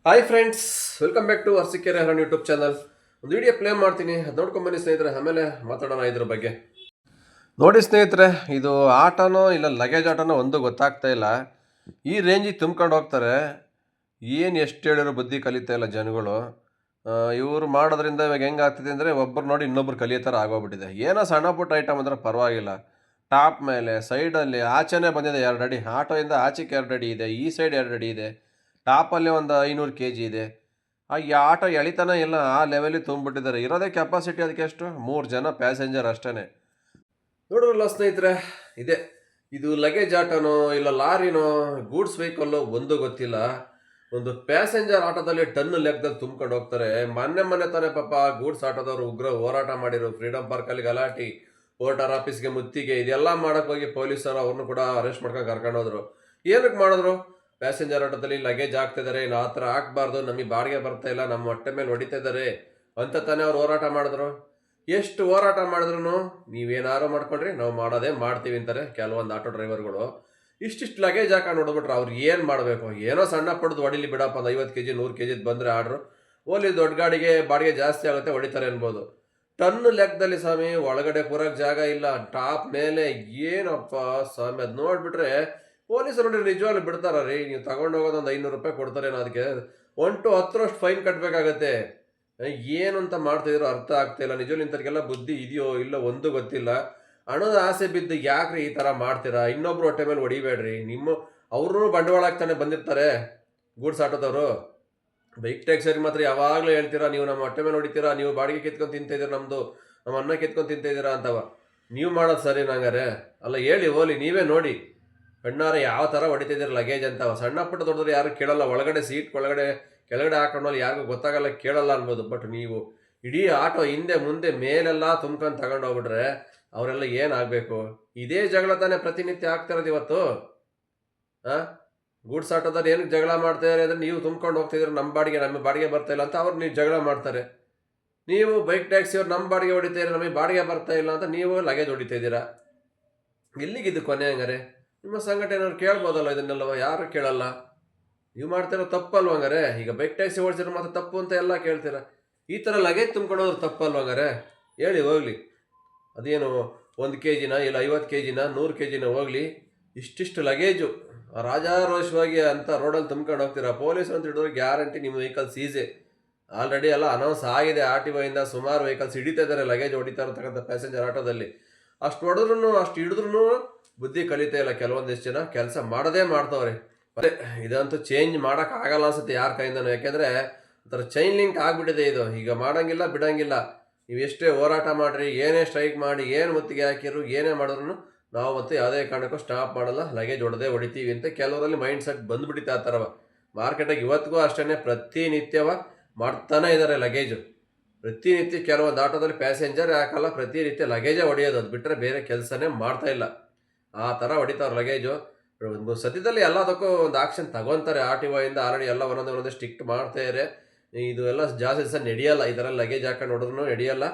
Hi friends, welcome back to Arsikere ಹರಣ YouTube channel. ಒಂದು video play ಮಾಡ್ತೀನಿ, ಅದು ನೋಡ್ಕೊಂಬನ್ನಿ ಸ್ನೇಹಿತರೆ. ಆಮೇಲೆ ಮಾತಾಡೋಣ ಇದ್ರ ಬಗ್ಗೆ. ನೋಡಿ ಸ್ನೇಹಿತರೆ, ಇದು ಆಟನೋ ಇಲ್ಲ ಲಗೇಜ್ ಆಟನೋ ಒಂದು ಗೊತ್ತಾಗ್ತಾ ಇಲ್ಲ. ಈ ರೇಂಜಿಗೆ ತುಂಬ್ಕೊಂಡು ಹೋಗ್ತಾರೆ. ಏನು ಎಷ್ಟು ಹೇಳಿರೋ ಬುದ್ಧಿ ಕಲಿತಾ ಇಲ್ಲ ಜನಗಳು. ಇವರು ಮಾಡೋದ್ರಿಂದ ಇವಾಗ ಹೆಂಗೆ ಆಗ್ತಿದೆ ಅಂದರೆ, ಒಬ್ಬರು ನೋಡಿ ಇನ್ನೊಬ್ರು ಕಲಿಯೋ ಥರ ಆಗೋಗ್ಬಿಟ್ಟಿದೆ. ಏನೋ ಸಣ್ಣ ಪುಟ್ಟ ಐಟಮ್ ಅಂದರೆ ಪರವಾಗಿಲ್ಲ, ಟಾಪ್ ಮೇಲೆ ಸೈಡಲ್ಲಿ ಆಚೆನೇ ಬಂದಿದೆ 2 ಅಡಿ, ಆಟೋಯಿಂದ ಆಚೆಗೆ 2 ಅಡಿ ಇದೆ, ಈ ಸೈಡ್ 2 ಅಡಿ ಇದೆ, ಟಾಪಲ್ಲಿ ಒಂದು 500 kg ಇದೆ. ಈ ಆಟೋ ಎಳಿತಾನೆ ಇಲ್ಲ, ಆ ಲೆವೆಲಿಗೆ ತುಂಬಿಬಿಟ್ಟಿದ್ದಾರೆ. ಇರೋದೇ ಕೆಪಾಸಿಟಿ ಅದಕ್ಕೆ ಎಷ್ಟು, 3 ಜನ ಪ್ಯಾಸೆಂಜರ್ ಅಷ್ಟೇ. ನೋಡ್ರಲ್ಲ ಸ್ನೇಹಿತರೆ, ಇದೆ ಇದು ಲಗೇಜ್ ಆಟೋನೋ ಇಲ್ಲ ಲಾರಿನೋ ಗೂಡ್ಸ್ ವೆಹಿಕಲ್ಲು ಒಂದು ಗೊತ್ತಿಲ್ಲ. ಒಂದು ಪ್ಯಾಸೆಂಜರ್ ಆಟೋದಲ್ಲಿ ಟನ್ ಲೆಕ್ಕದಲ್ಲಿ ತುಂಬ್ಕೊಂಡು ಹೋಗ್ತಾರೆ. ಮೊನ್ನೆ ತಾನೇ ಪಾಪ ಗೂಡ್ಸ್ ಆಟೋದವರು ಉಗ್ರ ಹೋರಾಟ ಮಾಡಿರು. ಫ್ರೀಡಮ್ ಪಾರ್ಕಲ್ಲಿ ಗಲಾಟಿ, ವೋಟರ್ ಆಫೀಸ್ಗೆ ಮುತ್ತಿಗೆ, ಇದೆಲ್ಲ ಮಾಡಕ್ಕೆ ಹೋಗಿ ಪೊಲೀಸರು ಅವ್ರನ್ನೂ ಕೂಡ ಅರೆಸ್ಟ್ ಮಾಡ್ಕೊಂಡು ಕರ್ಕೊಂಡು ಹೋದ್ರು. ಏನಕ್ಕೆ ಮಾಡಿದ್ರು? ಪ್ಯಾಸೆಂಜರ್ ಆಟೋದಲ್ಲಿ ಲಗೇಜ್ ಹಾಕ್ತಿದ್ದಾರೆ, ಇನ್ನು ಆ ಥರ ಹಾಕ್ಬಾರ್ದು, ನಮಗೆ ಬಾಡಿಗೆ ಬರ್ತಾ ಇಲ್ಲ, ನಮ್ಮ ಹೊಟ್ಟೆ ಮೇಲೆ ಹೊಡಿತಾ ಇದ್ದಾರೆ ಅಂತ ತಾನೇ ಅವ್ರು ಹೋರಾಟ ಮಾಡಿದ್ರು. ಎಷ್ಟು ಹೋರಾಟ ಮಾಡಿದ್ರು ನೀವೇನಾರು ಮಾಡ್ಕೊಂಡ್ರಿ, ನಾವು ಮಾಡೋದೇ ಮಾಡ್ತೀವಿ ಅಂತಾರೆ ಕೆಲವೊಂದು ಆಟೋ ಡ್ರೈವರ್ಗಳು. ಇಷ್ಟಿಷ್ಟು ಲಗೇಜ್ ಹಾಕೊಂಡು ನೋಡ್ಬಿಟ್ರೆ ಅವ್ರು ಏನು ಮಾಡಬೇಕು? ಏನೋ ಸಣ್ಣ ಪಡ್ದು ಹೊಡಿಲಿ ಬಿಡಪ್ಪ, ಒಂದು 50 kg 100 kg ಬಂದರೆ ಆರ್ಡ್ರು, ಓಲಿ ದೊಡ್ಡ ಗಾಡಿಗೆ ಬಾಡಿಗೆ ಜಾಸ್ತಿ ಆಗುತ್ತೆ, ಹೊಡಿತಾರೆ ಅನ್ಬೋದು. ಟನ್ನು ಲೆಕ್ಕದಲ್ಲಿ ಸ್ವಾಮಿ, ಒಳಗಡೆ ಕೂರಕ್ಕೆ ಜಾಗ ಇಲ್ಲ, ಟಾಪ್ ಮೇಲೆ ಏನಪ್ಪ ಸ್ವಾಮಿ, ಅದು ನೋಡಿಬಿಟ್ರೆ ಪೊಲೀಸರು ನೋಡಿ ನಿಜವಾಗ್ಲೂ ಬಿಡ್ತಾರ ರೀ? ನೀವು ತಗೊಂಡು ಹೋಗೋದು ಒಂದು 500 ರೂಪಾಯಿ ಕೊಡ್ತಾರೇನೋ, ಅದಕ್ಕೆ 1 to 10ರಷ್ಟು ಫೈನ್ ಕಟ್ಟಬೇಕಾಗತ್ತೆ. ಏನು ಅಂತ ಮಾಡ್ತಿದ್ರು ಅರ್ಥ ಆಗ್ತಾಯಿಲ್ಲ. ನಿಜವೂ ಇಂಥವ್ರಿಗೆಲ್ಲ ಬುದ್ಧಿ ಇದೆಯೋ ಇಲ್ಲ ಒಂದು ಗೊತ್ತಿಲ್ಲ. ಹಣದ ಆಸೆ ಬಿದ್ದು ಯಾಕ್ರಿ ಈ ಥರ ಮಾಡ್ತೀರಾ? ಇನ್ನೊಬ್ರು ಹೊಟ್ಟೆ ಮೇಲೆ ಹೊಡಿಬೇಡ್ರಿ. ಅವ್ರೂ ಬಂಡವಾಳ ಹಾಕ್ತಾನೆ ಬಂದಿರ್ತಾರೆ ಗೂಡ್ಸ್ ಆಟೋದವರು. ಬೈಕ್ ಟ್ಯಾಕ್ಸಿಯವ್ರಿಗೆ ಮಾತ್ರ ಯಾವಾಗಲೂ ಹೇಳ್ತೀರಾ, ನೀವು ನಮ್ಮ ಹೊಟ್ಟೆ ಮೇಲೆ ಹೊಡಿತೀರಾ, ನೀವು ಬಾಡಿಗೆ ಕಿತ್ಕೊಂಡು ತಿಂತಿದ್ದೀರಾ, ನಮ್ಮ ಅನ್ನ ಕಿತ್ಕೊಂಡು ತಿಂತಿದ್ದೀರಾ ಅಂತವ. ನೀವು ಮಾಡೋದು ಸರಿ ನಂಗಾರೆ ಅಲ್ಲ? ಹೇಳಿ ಹೋಲಿ, ನೀವೇ ನೋಡಿ ಕಣ್ಣಾರೆ ಯಾವ ಥರ ಹೊಡಿತಿದ್ದೀರ ಲಗೇಜ್ ಅಂತವ. ಸಣ್ಣ ಪುಟ್ಟ ದೊಡ್ಡದ್ರು ಯಾರು ಕೇಳಲ್ಲ, ಒಳಗಡೆ ಸೀಟ್ ಒಳಗಡೆ ಕೆಳಗಡೆ ಹಾಕೊಂಡಲ್ಲಿ ಯಾರಿಗೂ ಗೊತ್ತಾಗಲ್ಲ, ಕೇಳಲ್ಲ ಅನ್ಬೋದು. ಬಟ್ ನೀವು ಇಡೀ ಆಟೋ ಹಿಂದೆ ಮುಂದೆ ಮೇಲೆಲ್ಲ ತುಂಬ್ಕೊಂಡು ತಗೊಂಡು ಹೋಗ್ಬಿಟ್ರೆ ಅವರೆಲ್ಲ ಏನಾಗಬೇಕು? ಇದೇ ಜಗಳ ತಾನೇ ಪ್ರತಿನಿತ್ಯ ಆಗ್ತಿರೋದು ಇವತ್ತು. ಹಾಂ, ಗೂಡ್ಸ್ ಆಟೋದವ್ರು ಏನಕ್ಕೆ ಜಗಳ ಮಾಡ್ತಾರೆ ಅಂದರೆ, ನೀವು ತುಂಬ್ಕೊಂಡು ಹೋಗ್ತಿದ್ದೀರ, ನಮ್ಮ ಬಾಡಿಗೆ ಬರ್ತಾ ಇಲ್ಲ ಅಂತ ಅವ್ರು ನೀವು ಜಗಳ ಮಾಡ್ತಾರೆ. ನೀವು ಬೈಕ್ ಟ್ಯಾಕ್ಸಿಯವ್ರು ನಮ್ಮ ಬಾಡಿಗೆ ಹೊಡಿತೀರ, ನಮಗೆ ಬಾಡಿಗೆ ಬರ್ತಾ ಇಲ್ಲ ಅಂತ ನೀವು ಲಗೇಜ್ ಹೊಡಿತಾ ಇದ್ದೀರಾ. ಎಲ್ಲಿಗಿದ್ದು ಕೊನೆ ಹಂಗಾರೆ? ನಿಮ್ಮ ಸಂಘಟನೆಯವ್ರು ಕೇಳ್ಬೋದಲ್ಲ ಇದನ್ನೆಲ್ಲವ? ಯಾರು ಕೇಳಲ್ಲ. ನೀವು ಮಾಡ್ತಿರೋ ತಪ್ಪಲ್ವ ಹಂಗಾರೆ? ಈಗ ಬೈಕ್ ಟ್ಯಾಕ್ಸಿ ಓಡಿಸಿದ್ರೆ ಮಾತ್ರ ತಪ್ಪು ಅಂತ ಎಲ್ಲ ಕೇಳ್ತೀರಾ. ಈ ಥರ ಲಗೇಜ್ ತುಂಬ್ಕೊಡೋದ್ರು ತಪ್ಪಲ್ವ ಹಂಗಾರೆ? ಹೇಳಿ ಹೋಗಲಿ. ಅದೇನು 1 kg ಇಲ್ಲ 50 kg 100 kg ಹೋಗಲಿ, ಇಷ್ಟಿಷ್ಟು ಲಗೇಜು ರಾಜಾರೋಷವಾಗಿ ಅಂತ ರೋಡಲ್ಲಿ ತುಂಬ್ಕೊಂಡು ಹೋಗ್ತೀರಾ. ಪೊಲೀಸರು ಅಂತ ಹಿಡಿದ್ರೆ ಗ್ಯಾರಂಟಿ ನಿಮ್ಮ ವೆಹಿಕಲ್ ಸೀಸೆ. ಆಲ್ರೆಡಿ ಎಲ್ಲ ಅನೌನ್ಸ್ ಆಗಿದೆ, RTO ಸುಮಾರು ವೆಹಿಕಲ್ಸ್ ಹಿಡಿತಾ ಇದ್ದಾರೆ ಲಗೇಜ್ ಹೊಡಿತಾ ಇರತಕ್ಕಂಥ ಪ್ಯಾಸೆಂಜರ್ ಆಟೋದಲ್ಲಿ. ಅಷ್ಟು ಹೊಡೆದ್ರು ಅಷ್ಟು ಹಿಡಿದ್ರು ಬುದ್ಧಿ ಕಲಿತಾ ಇಲ್ಲ ಕೆಲವೊಂದಿಷ್ಟು ಜನ. ಕೆಲಸ ಮಾಡೋದೇ ಮಾಡ್ತವ್ರೆ. ಅದೇ ಇದಂತೂ ಚೇಂಜ್ ಮಾಡೋಕ್ಕಾಗಲ್ಲ ಅನ್ಸುತ್ತೆ ಯಾರ ಕೈಯಿಂದನೂ. ಯಾಕೆಂದರೆ ಒಂಥರ ಚೈನ್ ಲಿಂಕ್ ಆಗಿಬಿಟ್ಟಿದೆ ಇದು. ಈಗ ಮಾಡೋಂಗಿಲ್ಲ ಬಿಡೋಂಗಿಲ್ಲ. ನೀವು ಎಷ್ಟೇ ಹೋರಾಟ ಮಾಡಿರಿ, ಏನೇ ಸ್ಟ್ರೈಕ್ ಮಾಡಿ, ಏನು ಮುತ್ತಿಗೆ ಹಾಕಿರು, ಏನೇ ಮಾಡಿದ್ರು ನಾವು ಮತ್ತು ಯಾವುದೇ ಕಾರಣಕ್ಕೂ ಸ್ಟಾಪ್ ಮಾಡಲ್ಲ, ಲಗೇಜ್ ಹೊಡಿತೀವಿ ಅಂತ ಕೆಲವರಲ್ಲಿ ಮೈಂಡ್ ಸೆಟ್ ಬಂದುಬಿಟ್ಟಿತ್ತು ಆ ಥರವ. ಮಾರ್ಕೆಟಾಗಿ ಇವತ್ತಿಗೂ ಅಷ್ಟೇ ಪ್ರತಿನಿತ್ಯವ ಮಾಡ್ತಾನೆ ಇದ್ದಾರೆ ಲಗೇಜು. ಪ್ರತಿನಿತ್ಯ ಕೆಲವೊಂದು ಆಟೋದಲ್ಲಿ ಪ್ಯಾಸೆಂಜರ್ ಹಾಕಲ್ಲ, ಪ್ರತಿನಿತ್ಯ ಲಗೇಜೇ ಹೊಡೆಯೋದು. ಅದು ಬಿಟ್ಟರೆ ಬೇರೆ ಕೆಲಸನೇ ಮಾಡ್ತಾಯಿಲ್ಲ. ಆ ಥರ ಹೊಡಿತಾವ್ರು ಲಗೇಜು. ಒಂದು ಸದ್ಯದಲ್ಲಿ ಎಲ್ಲದಕ್ಕೂ ಒಂದು ಆಕ್ಷನ್ ತಗೊತಾರೆ. RTO ಆಲ್ರೆಡಿ ಎಲ್ಲ ಒಂದೊಂದೇ ಸ್ಟ್ರಿಕ್ಟ್ ಮಾಡ್ತಾಯಿದ್ದಾರೆ. ಇದು ಎಲ್ಲ ಜಾಸ್ತಿ ದಿವಸ ನಡೆಯಲ್ಲ, ಈ ಥರ ಲಗೇಜ್ ಹಾಕೊಂಡು ಹೊಡೆದ್ರೂ ನಡೆಯಲ್ಲ.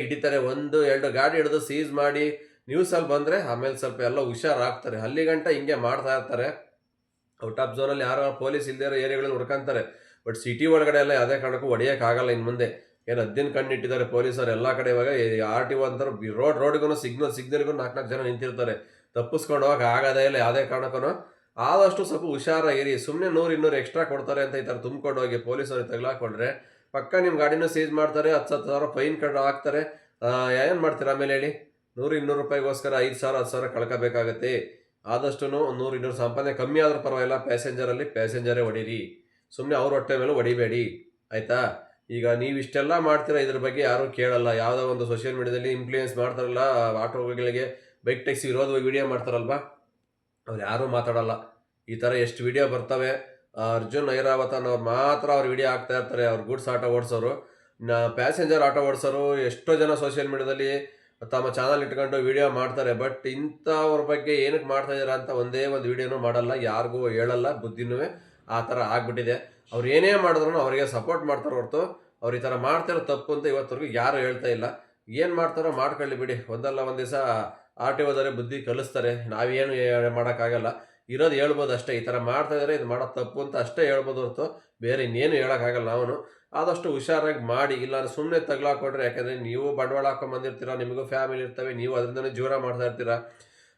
ಹಿಡಿತಾರೆ. 1-2 ಗಾಡಿ ಹಿಡಿದು ಸೀಸ್ ಮಾಡಿ ನ್ಯೂಸಲ್ಲಿ ಬಂದರೆ ಆಮೇಲೆ ಸ್ವಲ್ಪ ಎಲ್ಲ ಹುಷಾರಾಗ್ತಾರೆ. ಅಲ್ಲಿಗಂಟ ಹಿಂಗೆ ಮಾಡ್ತಾ ಇರ್ತಾರೆ. ಔಟ್ ಆಫ್ ಝೋನಲ್ಲಿ ಯಾರೋ ಪೊಲೀಸ್ ಇಲ್ಲದೇ ಇರೋ ಏರಿಯಾಗಳಲ್ಲಿ ಹುಡ್ಕೊಂತಾರೆ. ಬಟ್ ಸಿಟಿ ಒಳಗಡೆ ಎಲ್ಲ ಯಾವುದೇ ಕಾರಣಕ್ಕೂ ಹೊಡೆಯೋಕ್ಕಾಗಲ್ಲ ಇನ್ನು ಮುಂದೆ. ಏನು ಹದ್ದಿನ ಕಣ್ಣಿಟ್ಟಿದ್ದಾರೆ ಪೊಲೀಸರು ಎಲ್ಲ ಕಡೆ. ಇವಾಗ RTO ಅಂತಾರೆ, ರೋಡ್ಗೂ ಸಿಗ್ನಲ್ಗೂ 4 ಜನ ನಿಂತಿರ್ತಾರೆ. ತಪ್ಪಿಸ್ಕೊಂಡು ಹೋಗಕ್ಕೆ ಆಗೋದೇ ಇಲ್ಲ ಯಾವುದೇ ಕಾರಣಕ್ಕೂ. ಆದಷ್ಟು ಸ್ವಲ್ಪ ಹುಷಾರಾಗಿರಿ. ಸುಮ್ಮನೆ 100-200 ಎಕ್ಸ್ಟ್ರಾ ಕೊಡ್ತಾರೆ ಅಂತ ಈ ಥರ ತುಂಬ್ಕೊಂಡು ಹೋಗಿ ಪೊಲೀಸವ್ರಿಗೆ ತಗಲಾಕೊಂಡ್ರೆ ಪಕ್ಕ ನಿಮ್ಮ ಗಾಡಿನೂ ಸೀಸ್ ಮಾಡ್ತಾರೆ, 10,000 ಫೈನ್ ಹಾಕ್ತಾರೆ. ಏನು ಮಾಡ್ತೀರಾ ಆಮೇಲೆ ಹೇಳಿ? 100-200 ರೂಪಾಯಿಗೋಸ್ಕರ 5,000-10,000 ಕಳ್ಕೋಬೇಕಾಗತ್ತೆ. ಆದಷ್ಟು 100-200 ಸಂಪಾದನೆ ಕಮ್ಮಿ ಆದರೂ ಪರವಾಗಿಲ್ಲ, ಪ್ಯಾಸೆಂಜರೇ ಹೊಡೀರಿ. ಸುಮ್ಮನೆ ಅವ್ರ ಹೊಟ್ಟೆ ಮೇಲೂ ಹೊಡಿಬೇಡಿ, ಆಯಿತಾ? ಈಗ ನೀವು ಇಷ್ಟೆಲ್ಲ ಮಾಡ್ತೀರಾ, ಇದ್ರ ಬಗ್ಗೆ ಯಾರೂ ಕೇಳಲ್ಲ. ಯಾವುದೋ ಒಂದು ಸೋಷಿಯಲ್ ಮೀಡಿಯಾದಲ್ಲಿ ಇನ್ಫ್ಲೂಯೆನ್ಸ್ ಮಾಡ್ತಾರಲ್ಲ ಆಟೋಗಳಿಗೆ, ಬೈಕ್ ಟ್ಯಾಕ್ಸಿ ವಿರೋಧವಾಗಿ ವಿಡಿಯೋ ಮಾಡ್ತಾರಲ್ವ, ಅವ್ರು ಯಾರೂ ಮಾತಾಡಲ್ಲ. ಈ ಥರ ಎಷ್ಟು ವಿಡಿಯೋ ಬರ್ತವೆ. ಅರ್ಜುನ್ ಐರಾವತ್ ಅನ್ನೋರು ಮಾತ್ರ ಅವ್ರು ವಿಡಿಯೋ ಹಾಕ್ತಾ ಇರ್ತಾರೆ. ಅವ್ರು ಗೂಡ್ಸ್ ಆಟೋ ಓಡಿಸೋರು, ಪ್ಯಾಸೆಂಜರ್ ಆಟೋ ಓಡಿಸೋರು ಎಷ್ಟೋ ಜನ ಸೋಷಿಯಲ್ ಮೀಡಿಯಾದಲ್ಲಿ ತಮ್ಮ ಚಾನಲ್ ಇಟ್ಕೊಂಡು ವಿಡಿಯೋ ಮಾಡ್ತಾರೆ. ಬಟ್ ಇಂಥವ್ರ ಬಗ್ಗೆ ಏನಕ್ಕೆ ಮಾಡ್ತಾಯಿದ್ದೀರಾ ಅಂತ ಒಂದೇ ಒಂದು ವಿಡಿಯೋನೂ ಮಾಡಲ್ಲ, ಯಾರಿಗೂ ಹೇಳಲ್ಲ. ಬುದ್ಧಿನೂ ಆ ಥರ ಆಗ್ಬಿಟ್ಟಿದೆ. ಅವ್ರು ಏನೇ ಮಾಡಿದ್ರು ಅವರಿಗೆ ಸಪೋರ್ಟ್ ಮಾಡ್ತಾರೆ ಹೊರತು ಅವ್ರು ಈ ಥರ ಮಾಡ್ತಿರೋ ತಪ್ಪು ಅಂತ ಇವತ್ತವರೆಗೂ ಯಾರೂ ಹೇಳ್ತಾ ಇಲ್ಲ. ಏನು ಮಾಡ್ತಾರೋ ಮಾಡ್ಕೊಳ್ಳಿ ಬಿಡಿ. ಒಂದಲ್ಲ ಒಂದು ದಿವಸ RTOದವರೇ ಬುದ್ಧಿ ಕಲಿಸ್ತಾರೆ, ನಾವೇನು ಮಾಡೋಕ್ಕಾಗಲ್ಲ. ಇರೋದು ಹೇಳ್ಬೋದು ಅಷ್ಟೇ. ಈ ಥರ ಮಾಡ್ತಾ ಇದ್ದಾರೆ, ಇದು ಮಾಡೋದು ತಪ್ಪು ಅಂತ ಅಷ್ಟೇ ಹೇಳ್ಬೋದು ಹೊರತು ಬೇರೆ ಇನ್ನೇನು ಹೇಳೋಕ್ಕಾಗಲ್ಲ. ನಾವು ಆದಷ್ಟು ಹುಷಾರಾಗಿ ಮಾಡಿ, ಇಲ್ಲ ಸುಮ್ಮನೆ ತಗ್ಲಾಕೊಟ್ರೆ, ಯಾಕಂದರೆ ನೀವು ಬಂಡವಾಳ ಹಾಕೊಂಬಂದಿರ್ತೀರ, ನಿಮಗೂ ಫ್ಯಾಮಿಲಿ ಇರ್ತವೆ, ನೀವು ಅದರಿಂದನೇ ಜೀವನ ಮಾಡ್ತಾ ಇರ್ತೀರ.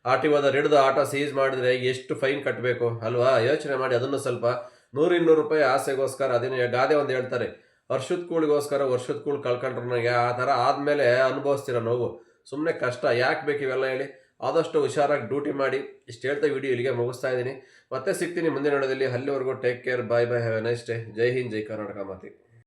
ಆರ್ ಟಿ ಓದವ್ರು ಹಿಡಿದು ಆಟೋ ಸೀಸ್ ಮಾಡಿದ್ರೆ ಎಷ್ಟು ಫೈನ್ ಕಟ್ಟಬೇಕು ಅಲ್ವಾ? ಯೋಚನೆ ಮಾಡಿ ಅದನ್ನು ಸ್ವಲ್ಪ. 100-200 ರೂಪಾಯಿ ಆಸೆಗೋಸ್ಕರ ಅದನ್ನು ಗಾದೆ ಒಂದು ಹೇಳ್ತಾರೆ, ವರ್ಷದ ಕೂಳಿಗೋಸ್ಕರ ವರ್ಷದ ಕೂಳು ಕಳ್ಕೊಂಡ್ರು ನನಗೆ, ಆ ಥರ ಆದಮೇಲೆ ಅನುಭವಿಸ್ತೀರ ನೋವು. ಸುಮ್ಮನೆ ಕಷ್ಟ ಯಾಕೆ ಬೇಕು ಇವೆಲ್ಲ ಹೇಳಿ? ಆದಷ್ಟು ಹುಷಾರಾಗಿ ಡ್ಯೂಟಿ ಮಾಡಿ. ಇಷ್ಟು ಹೇಳ್ತಾ ವಿಡಿಯೋ ಇಲ್ಲಿಗೆ ಮುಗಿಸ್ತಾ ಇದ್ದೀನಿ. ಮತ್ತೆ ಸಿಗ್ತೀನಿ ಮುಂದಿನ ವಿಡಿಯೋದಲ್ಲಿ. ಅಲ್ಲಿವರೆಗೂ take care, bye bye, have a nice day. ಜೈ ಹಿಂದ್, ಜೈ ಕರ್ನಾಟಕ ಮಾತೆ.